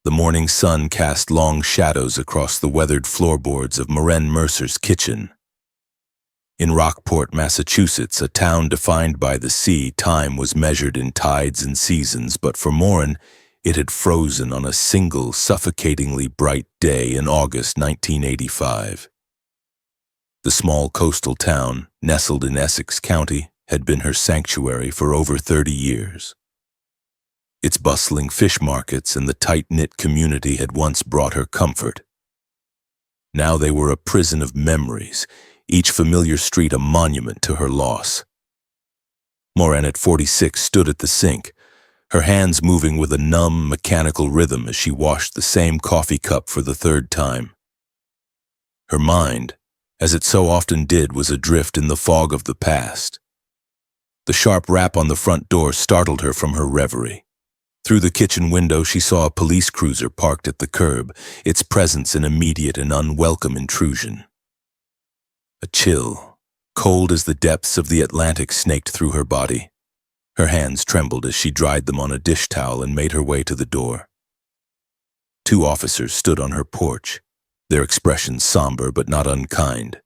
The morning sun cast long shadows across the weathered floorboards of Moren Mercer's kitchen. In Rockport, Massachusetts, a town defined by the sea, time was measured in tides and seasons, but for Moren, it had frozen on a single, suffocatingly bright day in August 1985. The small coastal town, nestled in Essex County, had been her sanctuary for over 30 years. Its bustling fish markets and the tight-knit community had once brought her comfort. Now they were a prison of memories, each familiar street a monument to her loss. Moren, at 46, stood at the sink, her hands moving with a numb, mechanical rhythm as she washed the same coffee cup for the third time. Her mind, as it so often did, was adrift in the fog of the past. The sharp rap on the front door startled her from her reverie. Through the kitchen window, she saw a police cruiser parked at the curb, its presence an immediate and unwelcome intrusion. A chill, cold as the depths of the Atlantic, snaked through her body. Her hands trembled as she dried them on a dish towel and made her way to the door. Two officers stood on her porch, their expressions somber but not unkind.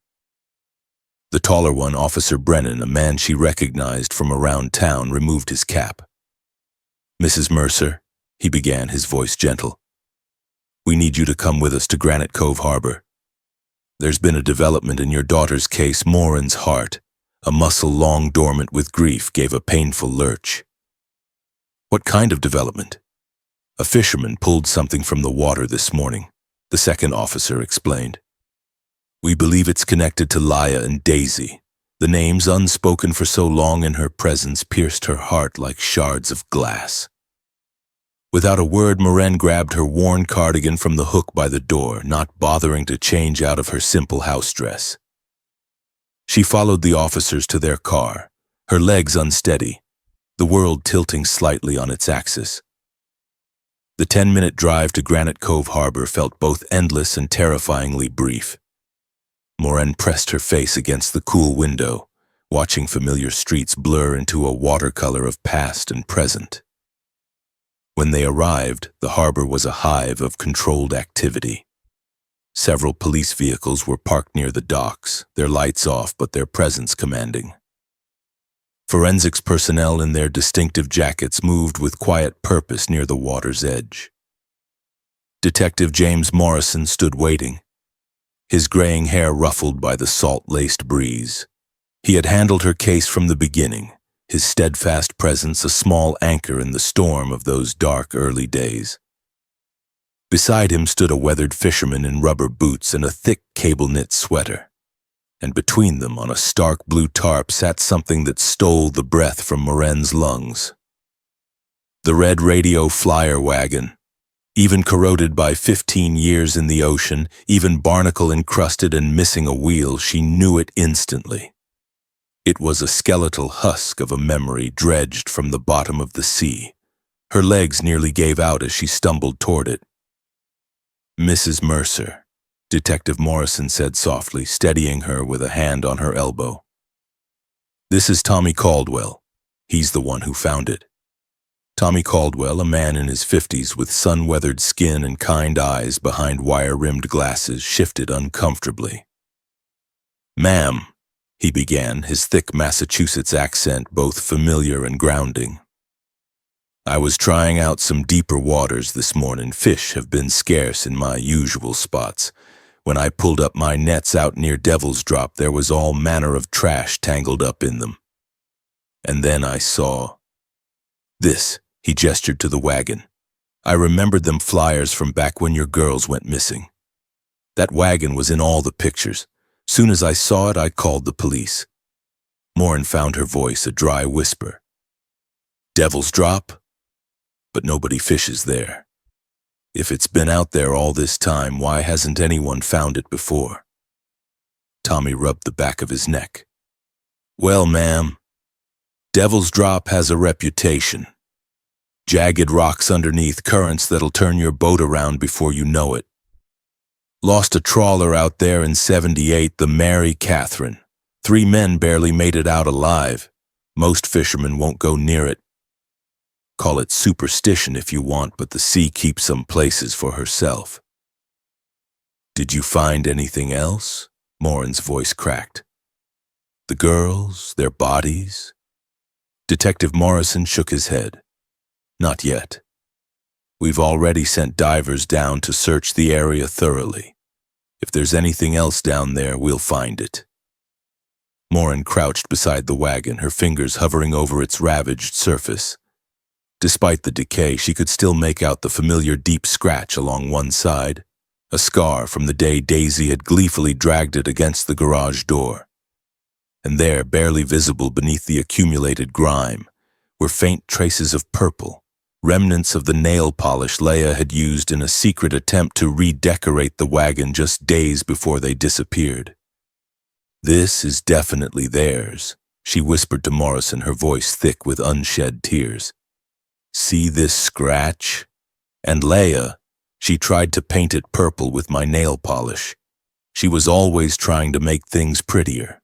The taller one, Officer Brennan, a man she recognized from around town, removed his cap. "Mrs. Mercer," he began, his voice gentle, "we need you to come with us to Granite Cove Harbor. There's been a development in your daughter's case." Moren's heart, a muscle long dormant with grief, gave a painful lurch. "What kind of development?" "A fisherman pulled something from the water this morning," the second officer explained. "We believe it's connected to Laya and Daisy." The names, unspoken for so long in her presence, pierced her heart like shards of glass. Without a word, Moren grabbed her worn cardigan from the hook by the door, not bothering to change out of her simple house dress. She followed the officers to their car, her legs unsteady, the world tilting slightly on its axis. The 10-minute drive to Granite Cove Harbor felt both endless and terrifyingly brief. Moren pressed her face against the cool window, watching familiar streets blur into a watercolor of past and present. When they arrived, the harbor was a hive of controlled activity. Several police vehicles were parked near the docks, their lights off but their presence commanding. Forensics personnel in their distinctive jackets moved with quiet purpose near the water's edge. Detective James Morrison stood waiting, his graying hair ruffled by the salt-laced breeze. He had handled her case from the beginning, his steadfast presence a small anchor in the storm of those dark early days. Beside him stood a weathered fisherman in rubber boots and a thick cable-knit sweater, and between them, on a stark blue tarp, sat something that stole the breath from Moren's lungs. The red radio flyer wagon. Even corroded by 15 years in the ocean, even barnacle-encrusted and missing a wheel, she knew it instantly. It was a skeletal husk of a memory dredged from the bottom of the sea. Her legs nearly gave out as she stumbled toward it. "Mrs. Mercer," Detective Morrison said softly, steadying her with a hand on her elbow. "This is Tommy Caldwell. He's the one who found it." Tommy Caldwell, a man in his 50s with sun-weathered skin and kind eyes behind wire-rimmed glasses, shifted uncomfortably. "Ma'am," he began, his thick Massachusetts accent both familiar and grounding. "I was trying out some deeper waters this morning. Fish have been scarce in my usual spots. When I pulled up my nets out near Devil's Drop, there was all manner of trash tangled up in them. And then I saw this." He gestured to the wagon. "I remembered them flyers from back when your girls went missing. That wagon was in all the pictures. Soon as I saw it, I called the police." Moren found her voice a dry whisper. "Devil's Drop? But nobody fishes there. If it's been out there all this time, why hasn't anyone found it before?" Tommy rubbed the back of his neck. "Well, ma'am, Devil's Drop has a reputation. Jagged rocks underneath, currents that'll turn your boat around before you know it. Lost a trawler out there in '78, the Mary Catherine. 3 men barely made it out alive. Most fishermen won't go near it. Call it superstition if you want, but the sea keeps some places for herself. Did you find anything else? Morin's voice cracked. The girls, their bodies? Detective Morrison shook his head. Not yet. We've already sent divers down to search the area thoroughly. If there's anything else down there, we'll find it. Morin crouched beside the wagon, her fingers hovering over its ravaged surface. Despite the decay, she could still make out the familiar deep scratch along one side, a scar from the day Daisy had gleefully dragged it against the garage door. And there, barely visible beneath the accumulated grime, were faint traces of purple, remnants of the nail polish Leia had used in a secret attempt to redecorate the wagon just days before they disappeared. This is definitely theirs, she whispered to Morrison, her voice thick with unshed tears. See this scratch? And Leia, she tried to paint it purple with my nail polish. She was always trying to make things prettier.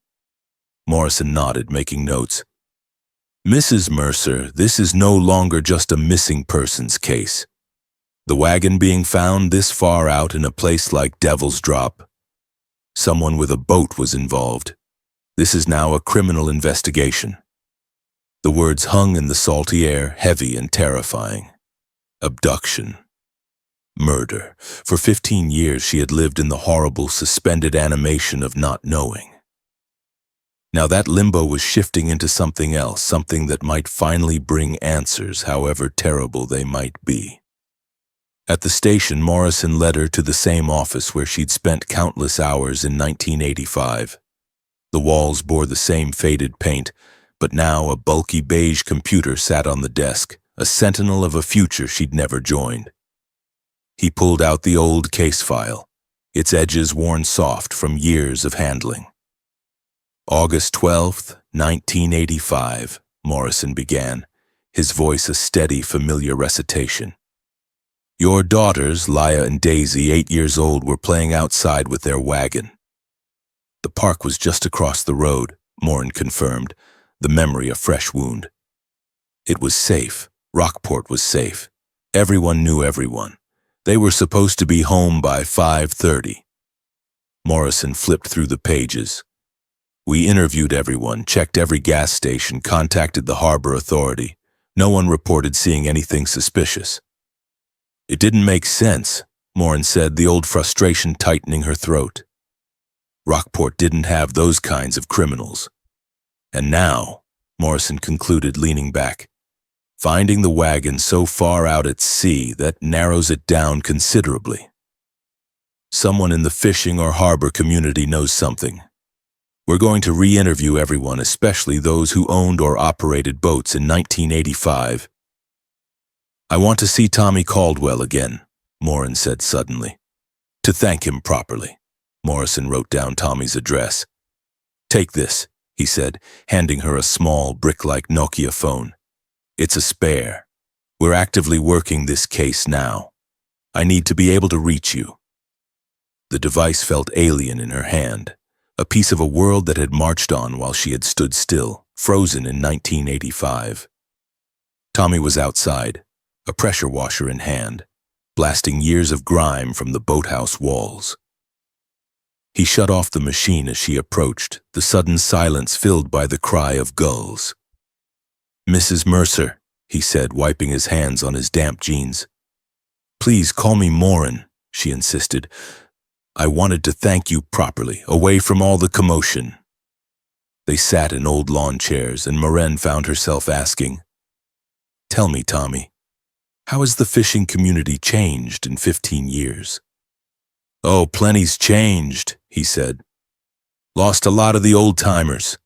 Morrison nodded, making notes. Mrs. Mercer, this is no longer just a missing persons case. The wagon being found this far out in a place like Devil's Drop. Someone with a boat was involved. This is now a criminal investigation. The words hung in the salty air, heavy and terrifying. Abduction. Murder. For 15 years she had lived in the horrible, suspended animation of not knowing. Now that limbo was shifting into something else, something that might finally bring answers, however terrible they might be. At the station, Morrison led her to the same office where she'd spent countless hours in 1985. The walls bore the same faded paint, but now a bulky beige computer sat on the desk, a sentinel of a future she'd never joined. He pulled out the old case file, its edges worn soft from years of handling. August 12th, 1985, Morrison began, his voice a steady, familiar recitation. Your daughters, Leia and Daisy, 8 years old, were playing outside with their wagon. The park was just across the road, Morin confirmed, the memory a fresh wound. It was safe. Rockport was safe. Everyone knew everyone. They were supposed to be home by 5:30. Morrison flipped through the pages. We interviewed everyone, checked every gas station, contacted the harbor authority. No one reported seeing anything suspicious. It didn't make sense, Morin said, the old frustration tightening her throat. Rockport didn't have those kinds of criminals. And now, Morrison concluded, leaning back, finding the wagon so far out at sea, that narrows it down considerably. Someone in the fishing or harbor community knows something. We're going to re-interview everyone, especially those who owned or operated boats in 1985. I want to see Tommy Caldwell again, Morin said suddenly. To thank him properly. Morrison wrote down Tommy's address. Take this, he said, handing her a small, brick-like Nokia phone. It's a spare. We're actively working this case now. I need to be able to reach you. The device felt alien in her hand, a piece of a world that had marched on while she had stood still, frozen in 1985. Tommy was outside, a pressure washer in hand, blasting years of grime from the boathouse walls. He shut off the machine as she approached, the sudden silence filled by the cry of gulls. Mrs. Mercer, he said, wiping his hands on his damp jeans. Please call me Morin, she insisted. I wanted to thank you properly, away from all the commotion. They sat in old lawn chairs, and Morin found herself asking, Tell me, Tommy, how has the fishing community changed in 15 years? Oh, plenty's changed, he said. Lost a lot of the old-timers.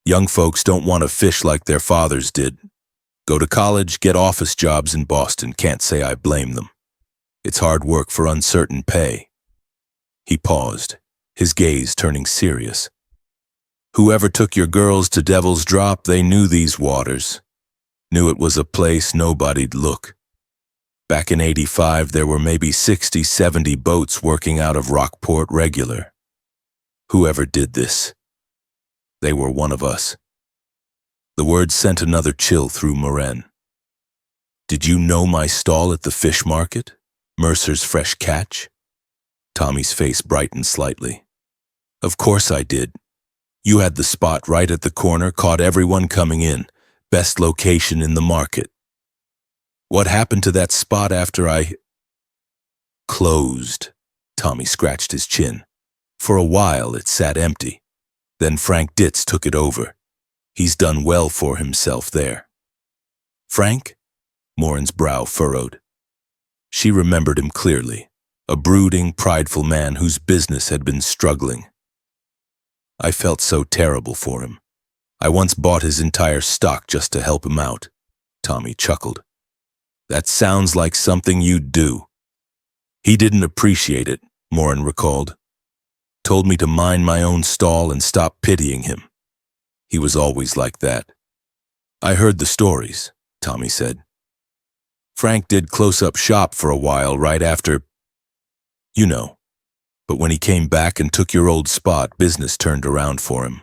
Young folks don't want to fish like their fathers did. Go to college, get office jobs in Boston, can't say I blame them. It's hard work for uncertain pay. He paused, his gaze turning serious. Whoever took your girls to Devil's Drop, they knew these waters. Knew it was a place nobody'd look. Back in 85, there were maybe 60, 70 boats working out of Rockport regular. Whoever did this, they were one of us. The words sent another chill through Morin. Did you know my stall at the fish market? Mercer's Fresh Catch? Tommy's face brightened slightly. Of course I did. You had the spot right at the corner, caught everyone coming in. Best location in the market. What happened to that spot after I... Closed. Tommy scratched his chin. For a while it sat empty. Then Frank Ditz took it over. He's done well for himself there. Frank? Morin's brow furrowed. She remembered him clearly, a brooding, prideful man whose business had been struggling. I felt so terrible for him. I once bought his entire stock just to help him out. Tommy chuckled. That sounds like something you'd do. He didn't appreciate it, Morin recalled. Told me to mind my own stall and stop pitying him. He was always like that. I heard the stories, Tommy said. Frank did close-up shop for a while right after, you know. But when he came back and took your old spot, business turned around for him.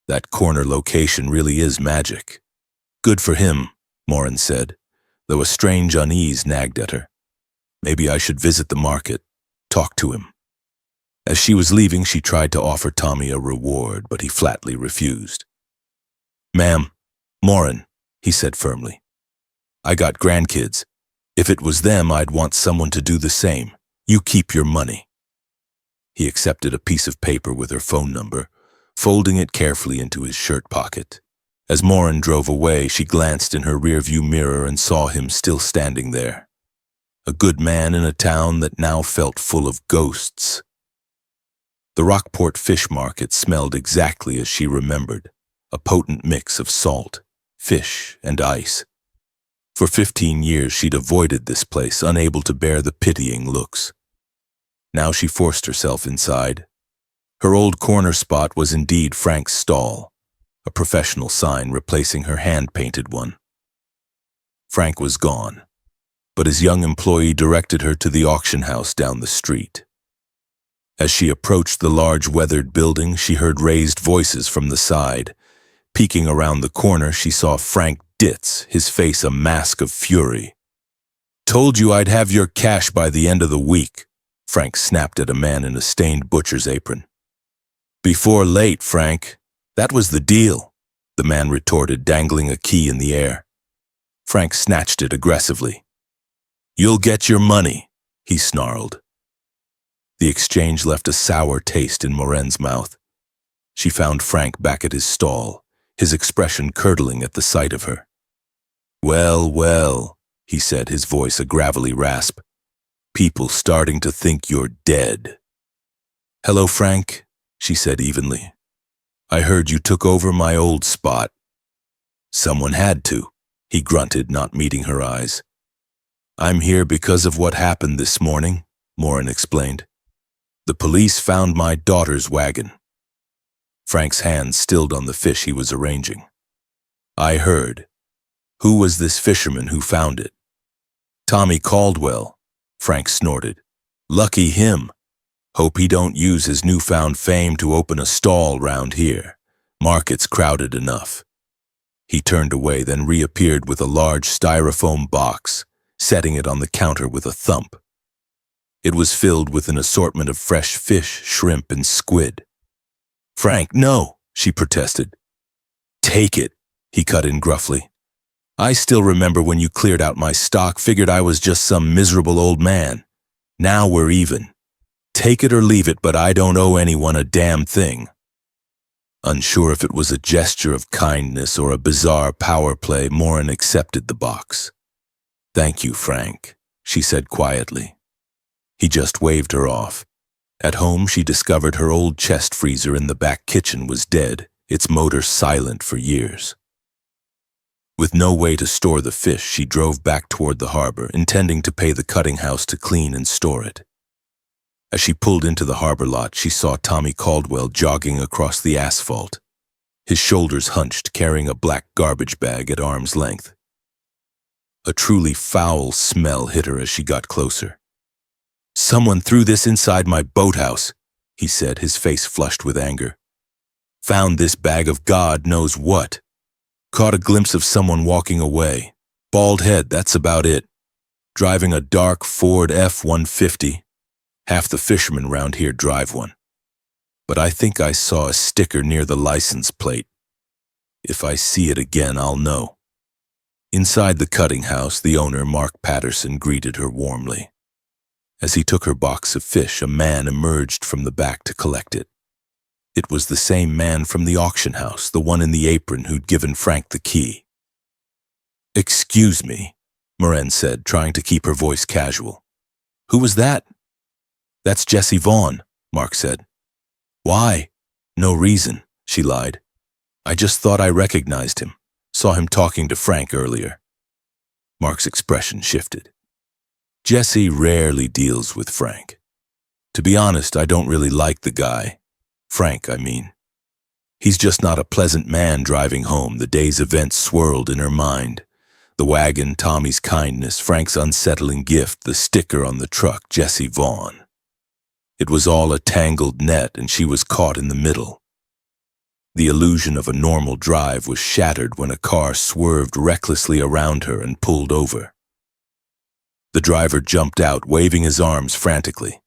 That corner location really is magic. Good for him, Morin said, though a strange unease nagged at her. Maybe I should visit the market, talk to him. As she was leaving, she tried to offer Tommy a reward, but he flatly refused. Ma'am, Morin, he said firmly. I got grandkids. If it was them, I'd want someone to do the same. You keep your money. He accepted a piece of paper with her phone number, folding it carefully into his shirt pocket. As Morin drove away, she glanced in her rearview mirror and saw him still standing there. A good man in a town that now felt full of ghosts. The Rockport fish market smelled exactly as she remembered, a potent mix of salt, fish, and ice. For 15 years she'd avoided this place, unable to bear the pitying looks. Now she forced herself inside. Her old corner spot was indeed Frank's stall, a professional sign replacing her hand-painted one. Frank was gone, but his young employee directed her to the auction house down the street. As she approached the large weathered building, she heard raised voices from the side. Peeking around the corner, she saw Frank Ditz, his face a mask of fury. Told you I'd have your cash by the end of the week, Frank snapped at a man in a stained butcher's apron. Before late, Frank. That was the deal, the man retorted, dangling a key in the air. Frank snatched it aggressively. You'll get your money, he snarled. The exchange left a sour taste in Morin's mouth. She found Frank back at his stall, his expression curdling at the sight of her. Well, well, he said, his voice a gravelly rasp. People starting to think you're dead. Hello, Frank, she said evenly. I heard you took over my old spot. Someone had to, he grunted, not meeting her eyes. I'm here because of what happened this morning, Morin explained. The police found my daughter's wagon. Frank's hands stilled on the fish he was arranging. I heard. Who was this fisherman who found it? Tommy Caldwell, Frank snorted. Lucky him. Hope he don't use his newfound fame to open a stall round here. Market's crowded enough. He turned away, then reappeared with a large styrofoam box, setting it on the counter with a thump. It was filled with an assortment of fresh fish, shrimp, and squid. Frank, no, she protested. Take it, he cut in gruffly. I still remember when you cleared out my stock, figured I was just some miserable old man. Now we're even. Take it or leave it, but I don't owe anyone a damn thing. Unsure if it was a gesture of kindness or a bizarre power play, Morin accepted the box. Thank you, Frank, she said quietly. He just waved her off. At home, she discovered her old chest freezer in the back kitchen was dead, its motor silent for years. With no way to store the fish, she drove back toward the harbor, intending to pay the cutting house to clean and store it. As she pulled into the harbor lot, she saw Tommy Caldwell jogging across the asphalt, his shoulders hunched, carrying a black garbage bag at arm's length. A truly foul smell hit her as she got closer. Someone threw this inside my boathouse, he said, his face flushed with anger. Found this bag of God knows what. Caught a glimpse of someone walking away. Bald head, that's about it. Driving a dark Ford F-150. Half the fishermen round here drive one. But I think I saw a sticker near the license plate. If I see it again, I'll know. Inside the cutting house, the owner, Mark Patterson, greeted her warmly. As he took her box of fish, a man emerged from the back to collect it. It was the same man from the auction house, the one in the apron who'd given Frank the key. "Excuse me," Moran said, trying to keep her voice casual. "Who was that?" "That's Jesse Vaughn," Mark said. "Why?" "No reason," she lied. "I just thought I recognized him. Saw him talking to Frank earlier." Mark's expression shifted. "Jesse rarely deals with Frank. To be honest, I don't really like the guy. Frank, I mean. He's just not a pleasant man driving home." The day's events swirled in her mind. The wagon, Tommy's kindness, Frank's unsettling gift, the sticker on the truck, Jesse Vaughn. It was all a tangled net, and she was caught in the middle. The illusion of a normal drive was shattered when a car swerved recklessly around her and pulled over. The driver jumped out, waving his arms frantically.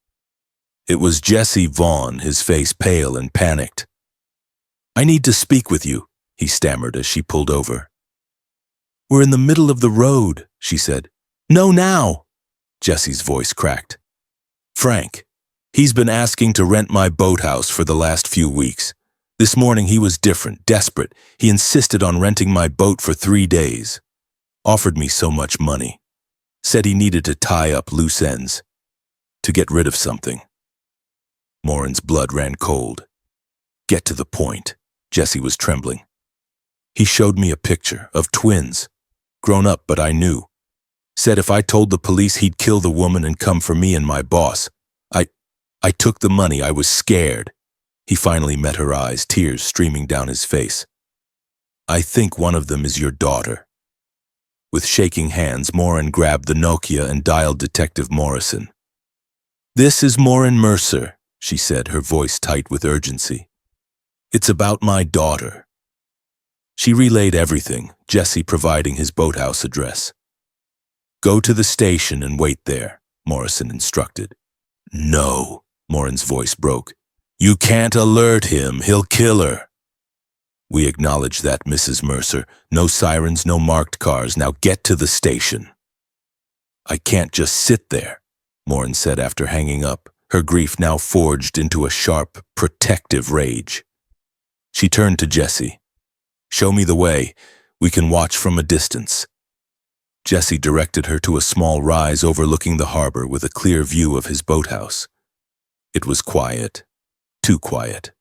It was Jesse Vaughn, his face pale and panicked. "I need to speak with you," he stammered as she pulled over. "We're in the middle of the road," she said. "No, now!" Jesse's voice cracked. "Frank. He's been asking to rent my boathouse for the last few weeks. This morning he was different, desperate. He insisted on renting my boat for 3 days. Offered me so much money. Said he needed to tie up loose ends. To get rid of something." Moran's blood ran cold. "Get to the point." Jesse was trembling. "He showed me a picture of twins. Grown up, but I knew. Said if I told the police he'd kill the woman and come for me and my boss. I took the money. I was scared." He finally met her eyes, tears streaming down his face. "I think one of them is your daughter." With shaking hands, Moran grabbed the Nokia and dialed Detective Morrison. "This is Moran Mercer," she said, her voice tight with urgency. "It's about my daughter." She relayed everything, Jesse providing his boathouse address. "Go to the station and wait there," Morrison instructed. "No," Moran's voice broke. "You can't alert him. He'll kill her." "We acknowledge that, Mrs. Mercer. No sirens, no marked cars. Now get to the station." "I can't just sit there," Moran said after hanging up, her grief now forged into a sharp, protective rage. She turned to Jesse. "Show me the way. We can watch from a distance." Jesse directed her to a small rise overlooking the harbor with a clear view of his boathouse. It was quiet. Too quiet.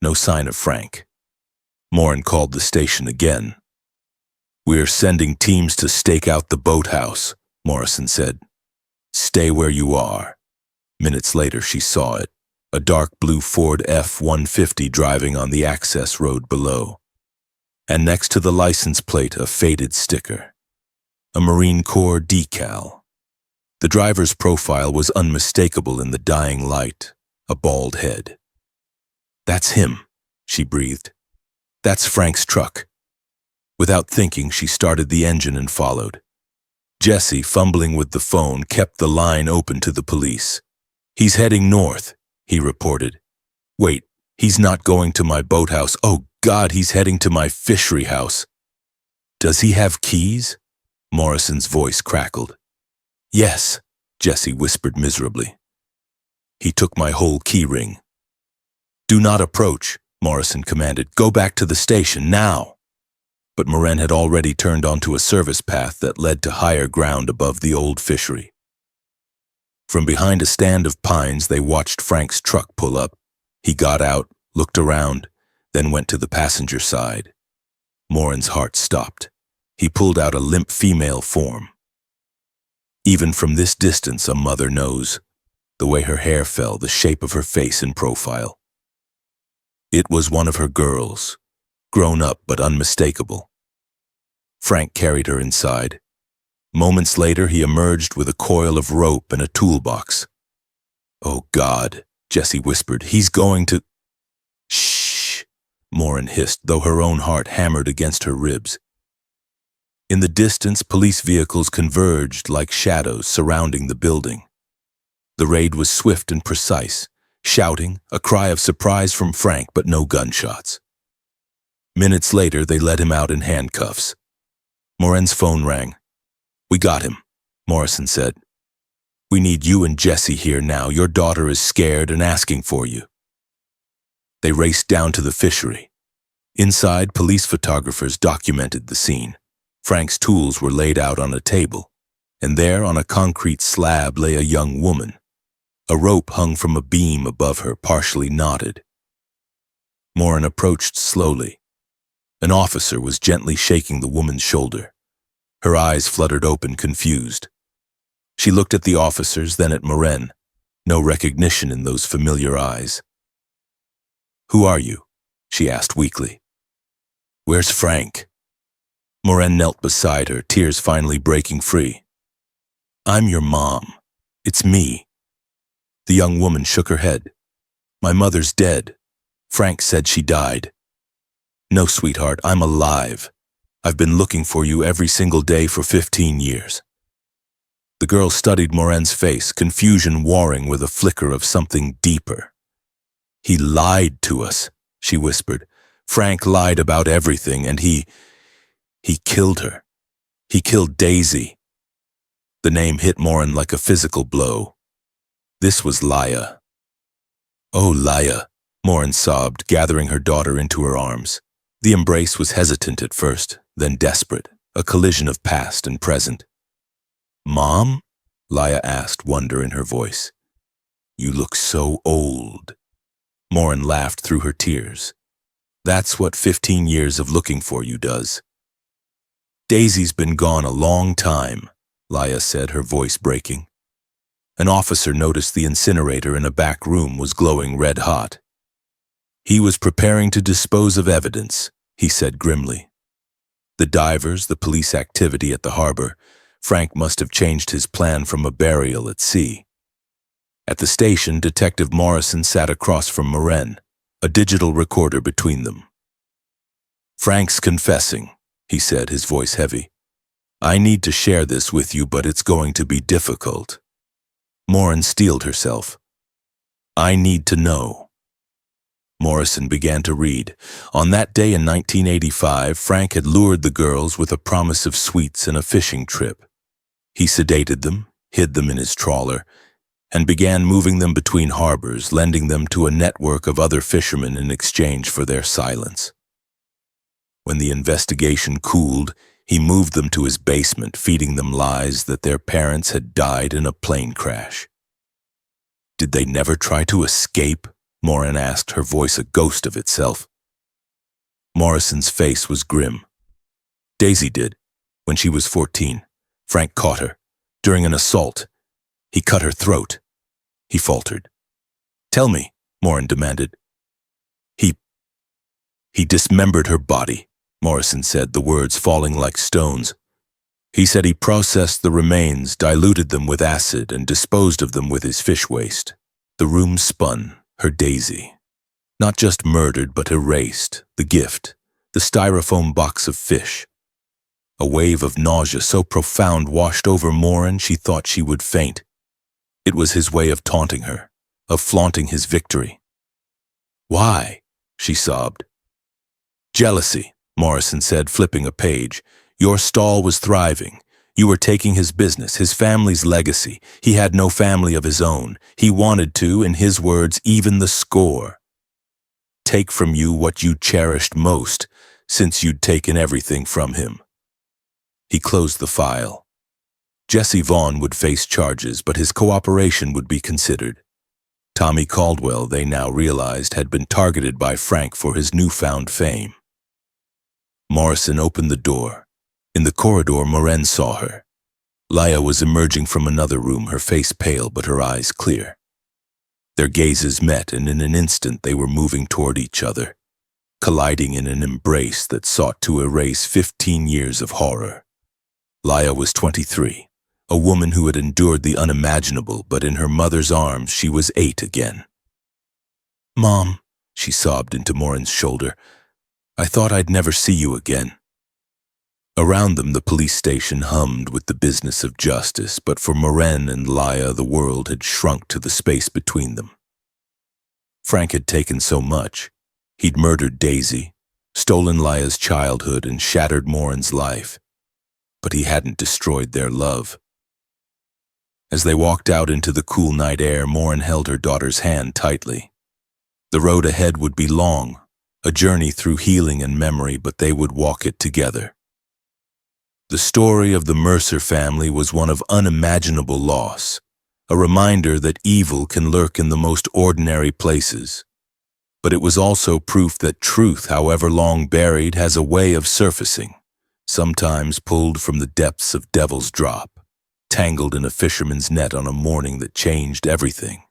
No sign of Frank. Moran called the station again. "We're sending teams to stake out the boathouse," Morrison said. "Stay where you are." Minutes later, she saw it, a dark blue Ford F-150 driving on the access road below. And next to the license plate, a faded sticker. A Marine Corps decal. The driver's profile was unmistakable in the dying light, a bald head. "That's him," she breathed. "That's Frank's truck." Without thinking, she started the engine and followed. Jesse, fumbling with the phone, kept the line open to the police. "He's heading north," he reported. "Wait, he's not going to my boathouse. Oh God, he's heading to my fishery house." "Does he have keys?" Morrison's voice crackled. "Yes," Jesse whispered miserably. "He took my whole key ring." "Do not approach," Morrison commanded. "Go back to the station, now." But Moran had already turned onto a service path that led to higher ground above the old fishery. From behind a stand of pines, they watched Frank's truck pull up. He got out, looked around, then went to the passenger side. Moran's heart stopped. He pulled out a limp female form. Even from this distance, a mother knows. The way her hair fell, the shape of her face in profile. It was one of her girls, grown up but unmistakable. Frank carried her inside. Moments later, he emerged with a coil of rope and a toolbox. "Oh God," Jesse whispered, "he's going to—" "Shh," Moran hissed, though her own heart hammered against her ribs. In the distance, police vehicles converged like shadows surrounding the building. The raid was swift and precise, shouting, a cry of surprise from Frank, but no gunshots. Minutes later, they let him out in handcuffs. Morin's phone rang. "We got him," Morrison said. "We need you and Jesse here now. Your daughter is scared and asking for you." They raced down to the fishery. Inside, police photographers documented the scene. Frank's tools were laid out on a table, and there on a concrete slab lay a young woman. A rope hung from a beam above her, partially knotted. Morin approached slowly. An officer was gently shaking the woman's shoulder. Her eyes fluttered open, confused. She looked at the officers, then at Morin. No recognition in those familiar eyes. "Who are you?" she asked weakly. "Where's Frank?" Morin knelt beside her, tears finally breaking free. "I'm your mom. It's me." The young woman shook her head. "My mother's dead. Frank said she died." "No, sweetheart, I'm alive. I've been looking for you every single day for 15 years. The girl studied Morin's face, confusion warring with a flicker of something deeper. "He lied to us," she whispered. "Frank lied about everything, and he killed her. He killed Daisy." The name hit Morin like a physical blow. This was Laya. "Oh, Laya," Morin sobbed, gathering her daughter into her arms. The embrace was hesitant at first, then desperate, a collision of past and present. "Mom?" Laya asked, wonder in her voice. "You look so old." Morin laughed through her tears. "That's what 15 years of looking for you does." "Daisy's been gone a long time," Laya said, her voice breaking. An officer noticed the incinerator in a back room was glowing red hot. "He was preparing to dispose of evidence," he said grimly. The divers, the police activity at the harbor, Frank must have changed his plan from a burial at sea. At the station, Detective Morrison sat across from Morin, a digital recorder between them. "Frank's confessing," he said, his voice heavy. "I need to share this with you, but it's going to be difficult." Morin steeled herself. "I need to know." Morrison began to read. On that day in 1985, Frank had lured the girls with a promise of sweets and a fishing trip. He sedated them, hid them in his trawler, and began moving them between harbors, lending them to a network of other fishermen in exchange for their silence. When the investigation cooled, he moved them to his basement, feeding them lies that their parents had died in a plane crash. "Did they never try to escape?" Morin asked, her voice a ghost of itself. Morrison's face was grim. "Daisy did, when she was 14. Frank caught her. During an assault. He cut her throat." He faltered. "Tell me," Morin demanded. He dismembered her body," Morrison said, the words falling like stones. "He said he processed the remains, diluted them with acid, and disposed of them with his fish waste." The room spun. Her Daisy. Not just murdered, but erased. The gift. The styrofoam box of fish. A wave of nausea so profound washed over Morin she thought she would faint. It was his way of taunting her, of flaunting his victory. "Why?" she sobbed. "Jealousy," Morrison said, flipping a page. "Your stall was thriving. You were taking his business, his family's legacy. He had no family of his own. He wanted to, in his words, even the score. Take from you what you cherished most, since you'd taken everything from him." He closed the file. Jesse Vaughn would face charges, but his cooperation would be considered. Tommy Caldwell, they now realized, had been targeted by Frank for his newfound fame. Morrison opened the door. In the corridor, Morin saw her. Laya was emerging from another room, her face pale but her eyes clear. Their gazes met, and in an instant they were moving toward each other, colliding in an embrace that sought to erase 15 years of horror. Laya was 23, a woman who had endured the unimaginable, but in her mother's arms she was 8 again. "Mom," she sobbed into Morin's shoulder, "I thought I'd never see you again." Around them, the police station hummed with the business of justice, but for Maren and Laya, the world had shrunk to the space between them. Frank had taken so much. He'd murdered Daisy, stolen Laya's childhood, and shattered Morin's life. But he hadn't destroyed their love. As they walked out into the cool night air, Morin held her daughter's hand tightly. The road ahead would be long, a journey through healing and memory, but they would walk it together. The story of the Mercer family was one of unimaginable loss, a reminder that evil can lurk in the most ordinary places. But it was also proof that truth, however long buried, has a way of surfacing, sometimes pulled from the depths of Devil's Drop, tangled in a fisherman's net on a morning that changed everything.